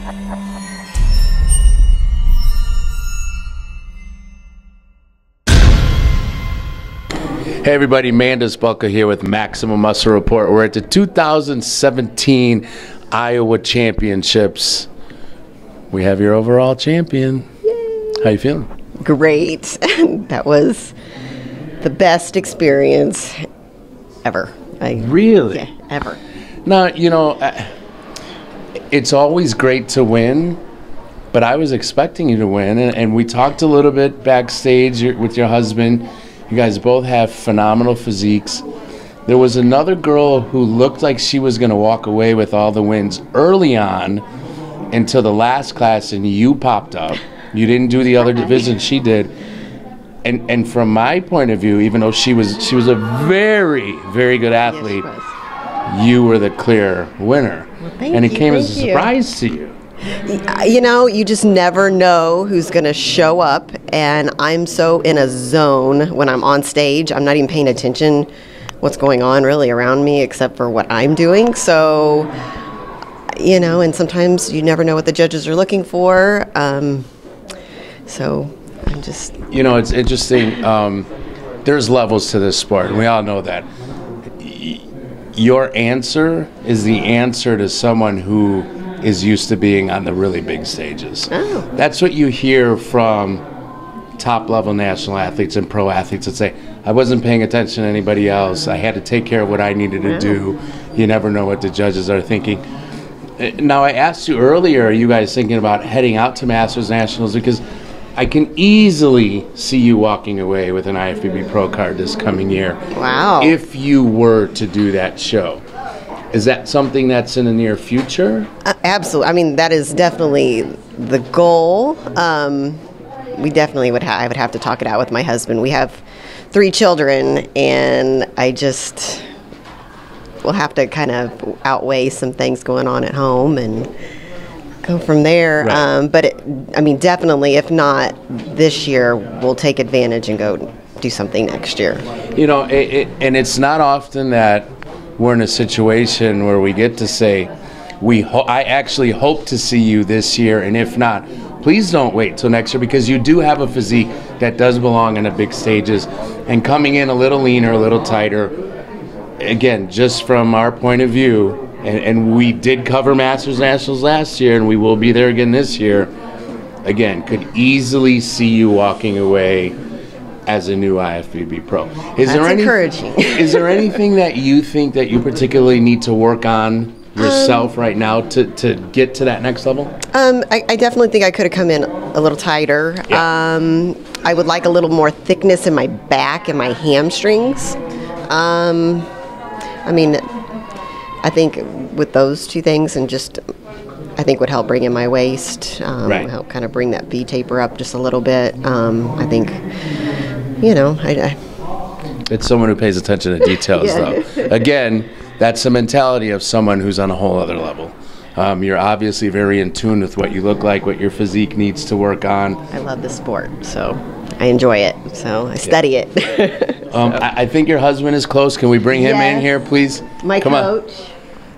Hey everybody, Mandus Bulka here with Maximum Muscle Report. We're at the 2017 Iowa Championships. We have your overall champion. Yay. How you feeling? Great. That was the best experience ever. Really? Yeah, ever. Now, you know, it's always great to win, but I was expecting you to win, and we talked a little bit backstage with your husband. You guys both have phenomenal physiques. There was another girl who looked like she was going to walk away with all the wins early on until the last class, and you popped up. You didn't do the other division, she did. And from my point of view, even though she was a very, very good athlete, Yes, you were the clear winner. Well, thank and it you, came as a thank you. surprise to you. You know, you just never know who's going to show up, and I'm so in a zone when I'm on stage. I'm not even paying attention what's going on really around me except for what I'm doing. So, you know, and sometimes you never know what the judges are looking for. So I'm just... You know, it's interesting. There's levels to this sport, and we all know that. Your answer is the answer to someone who is used to being on the really big stages. Oh. That's what you hear from top-level national athletes and pro athletes that say, I wasn't paying attention to anybody else. I had to take care of what I needed to do. You never know what the judges are thinking. Now, I asked you earlier, are you guys thinking about heading out to Masters Nationals? Because I can easily see you walking away with an IFBB Pro card this coming year. Wow. If you were to do that show. Is that something that's in the near future? Absolutely. I mean, that is definitely the goal. We definitely would I would have to talk it out with my husband. We have 3 children, and I just will have to kind of outweigh some things going on at home and go from there. Right. But I mean, definitely, if not this year, we'll take advantage and go do something next year. You know, and it's not often that we're in a situation where we get to say, I actually hope to see you this year, and if not, please don't wait till next year, because you do have a physique that does belong on the big stages. And coming in a little leaner, a little tighter, again, just from our point of view, and we did cover Masters Nationals last year, and we will be there again this year, again, could easily see you walking away as a new IFBB Pro. That's encouraging. Is there anything that you think that you particularly need to work on yourself right now to get to that next level? I definitely think I could have come in a little tighter. Yeah. I would like a little more thickness in my back and my hamstrings. I mean, I think with those 2 things, and just I think would help bring in my waist, Right. help kind of bring that V taper up just a little bit. I think, you know, It's someone who pays attention to details, Yeah. though. Again, that's the mentality of someone who's on a whole other level. You're obviously very in tune with what you look like, what your physique needs to work on. I love the sport, so I enjoy it. So I study it. I think your husband is close. Can we bring him in Yes. here, please? My Come coach. on.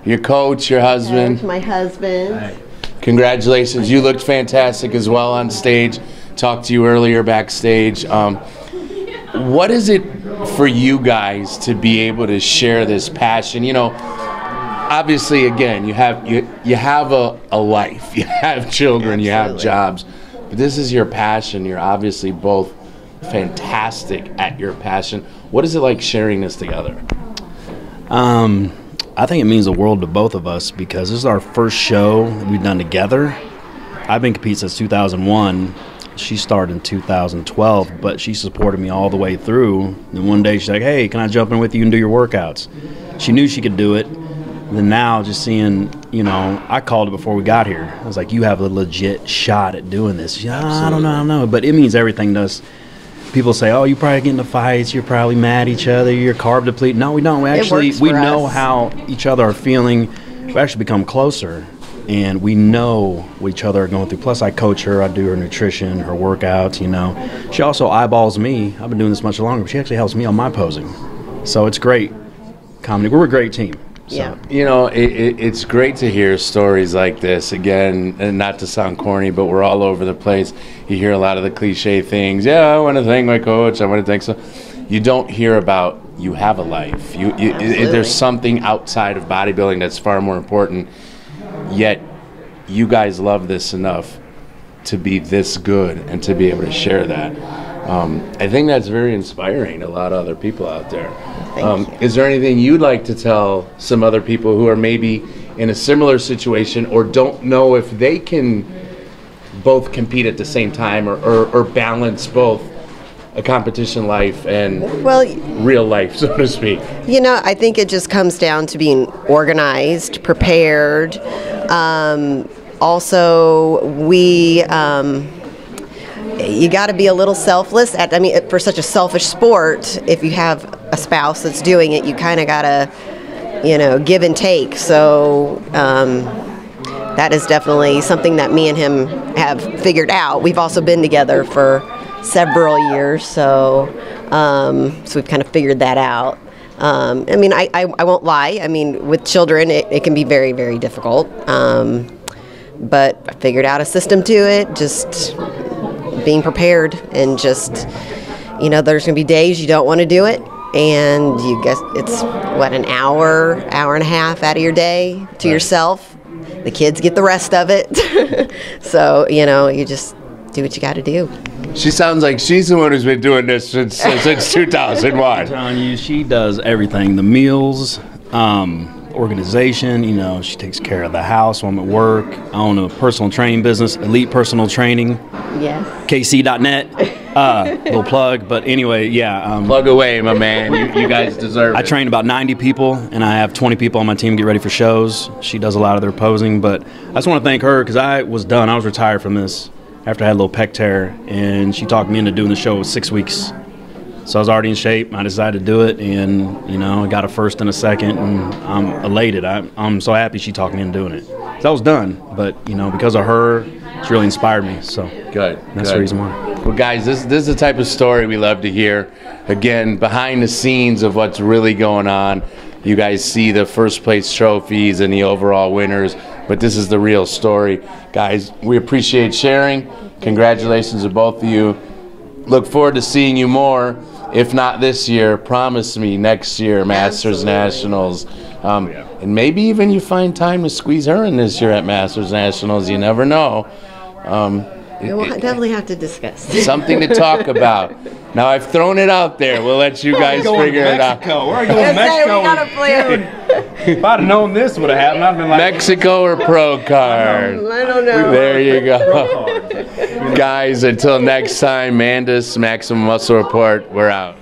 Your coach, your husband. My husband. Congratulations. You looked fantastic as well on stage. Talked to you earlier backstage. What is it for you guys to be able to share this passion? You know, obviously, again, you have a life. You have children. Absolutely. You have jobs. But this is your passion. You're obviously both fantastic at your passion. What is it like sharing this together? I think it means the world to both of us, because this is our first show that we've done together. I've been competing since 2001. She started in 2012, but she supported me all the way through. And one day she's like, hey, can I jump in with you and do your workouts? She knew she could do it. And then now just seeing, you know, I called it before we got here. I was like, you have a legit shot at doing this. She's like, I don't know. But it means everything to us. People say, oh, you probably get into fights, you're probably mad at each other, you're carb depleted. No, we don't. We know how each other are feeling. We actually become closer, and we know what each other are going through. Plus, I coach her, I do her nutrition, her workouts, you know. She also eyeballs me. I've been doing this much longer, but she actually helps me on my posing. So it's great comedy. We're a great team. So. Yeah. You know, it's great to hear stories like this. Again, and not to sound corny, but we're all over the place. You hear a lot of the cliche things. Yeah, I want to thank my coach. I want to thank so. You don't hear about you have a life. There's something outside of bodybuilding that's far more important. Yet, you guys love this enough to be this good and to be able to share that. I think that's very inspiring to a lot of other people out there. Is there anything you'd like to tell some other people who are maybe in a similar situation or don't know if they can both compete at the same time or balance both a competition life and real life, so to speak? You know, I think it just comes down to being organized, prepared. Also, you got to be a little selfless. For such a selfish sport, if you have a spouse that's doing it, you kind of got to, give and take. So that is definitely something that me and him have figured out. We've also been together for several years, so we've kind of figured that out. I won't lie. With children, it can be very, very difficult. But I figured out a system to it, just being prepared and just, there's going to be days you don't want to do it. And you guess it's, an hour and a half out of your day to yourself. The kids get the rest of it. So, you just do what you got to do. She sounds like she's the one who's been doing this since 2001. I'm telling you, she does everything. The meals, organization, she takes care of the house when I'm at work. I own a personal training business, Elite Personal Training. Yes. KC.net. Little plug. But anyway, yeah. Plug away, my man. You guys deserve it. I train about 90 people, and I have 20 people on my team get ready for shows. She does a lot of their posing. But I just want to thank her because I was done. I was retired from this after I had a little pec tear, and she talked me into doing the show 6 weeks. So I was already in shape. I decided to do it, and I got a first and a second, and I'm elated. I'm so happy she talked me into doing it. So I was done, but because of her, she really inspired me. So good. That's the reason why. Well, guys, this is the type of story we love to hear. Again, behind the scenes of what's really going on. You guys see the first place trophies and the overall winners, but this is the real story, guys. We appreciate sharing. Congratulations to both of you. Look forward to seeing you more. If not this year, promise me next year, Masters Nationals. And maybe even you find time to squeeze her in this year at Masters Nationals. You never know. We'll definitely have to discuss. Something to talk about. Now, I've thrown it out there. We'll let you guys figure it out. Where are you going to Mexico? We got a plan. If I'd have known this would have happened, I'd been like... Mexico or Pro Card? I don't know. There you go. Guys, until next time, Mandis, Maximum Muscle Report, we're out.